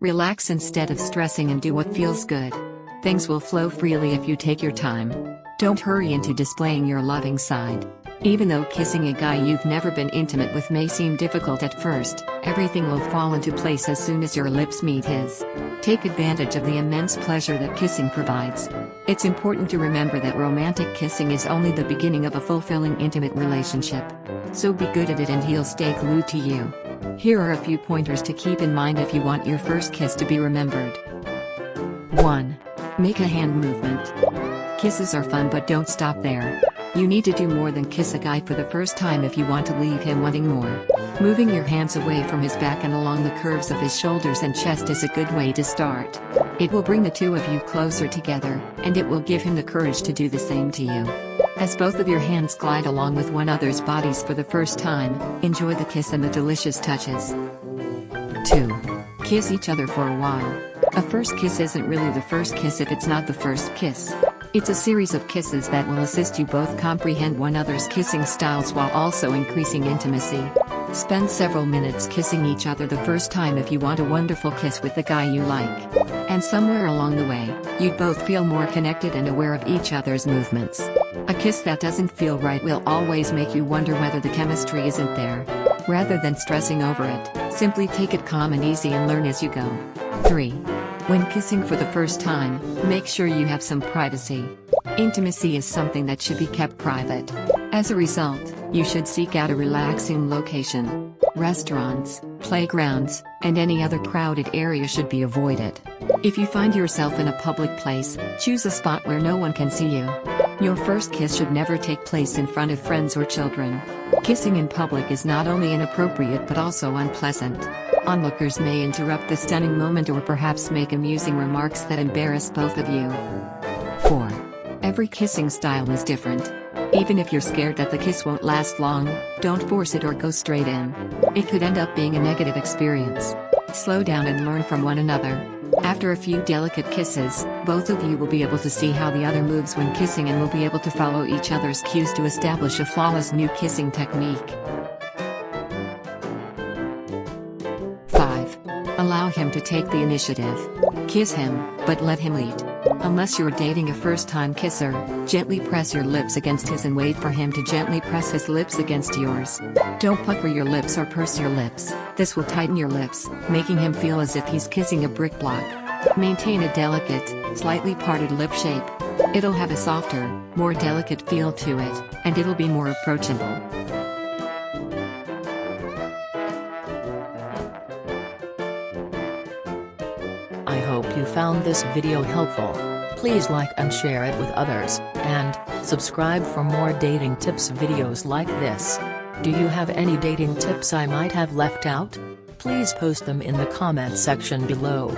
Relax instead of stressing and do what feels good. Things will flow freely if you take your time. Don't hurry into displaying your loving side. Even though kissing a guy you've never been intimate with may seem difficult at first, everything will fall into place as soon as your lips meet his. Take advantage of the immense pleasure that kissing provides. It's important to remember that romantic kissing is only the beginning of a fulfilling intimate relationship. So be good at it and he'll stay glued to you. Here are a few pointers to keep in mind if you want your first kiss to be remembered. 1. Make a hand movement. Kisses are fun, but don't stop there. You need to do more than kiss a guy for the first time if you want to leave him wanting more. Moving your hands away from his back and along the curves of his shoulders and chest is a good way to start. It will bring the two of you closer together, and it will give him the courage to do the same to you. As both of your hands glide along with one another's bodies for the first time, enjoy the kiss and the delicious touches. 2. Kiss each other for a while. A first kiss isn't really the first kiss if it's not the first kiss. It's a series of kisses that will assist you both comprehend one another's kissing styles while also increasing intimacy. Spend several minutes kissing each other the first time if you want a wonderful kiss with the guy you like. And somewhere along the way, you'd both feel more connected and aware of each other's movements. A kiss that doesn't feel right will always make you wonder whether the chemistry isn't there. Rather than stressing over it, simply take it calm and easy and learn as you go. 3. When kissing for the first time, make sure you have some privacy. Intimacy is something that should be kept private. As a result, you should seek out a relaxing location. Restaurants, playgrounds, and any other crowded area should be avoided. If you find yourself in a public place, choose a spot where no one can see you. Your first kiss should never take place in front of friends or children. Kissing in public is not only inappropriate but also unpleasant. Onlookers may interrupt the stunning moment or perhaps make amusing remarks that embarrass both of you. 4. Every kissing style is different. Even if you're scared that the kiss won't last long, don't force it or go straight in. It could end up being a negative experience. Slow down and learn from one another. After a few delicate kisses, both of you will be able to see how the other moves when kissing and will be able to follow each other's cues to establish a flawless new kissing technique. 5. Allow him to take the initiative. Kiss him, but let him lead. Unless you're dating a first-time kisser, gently press your lips against his and wait for him to gently press his lips against yours. Don't pucker your lips or purse your lips. This will tighten your lips, making him feel as if he's kissing a brick block. Maintain a delicate, slightly parted lip shape. It'll have a softer, more delicate feel to it, and it'll be more approachable. I hope you found this video helpful. Please like and share it with others, and subscribe for more dating tips videos like this. Do you have any dating tips I might have left out? Please post them in the comment section below.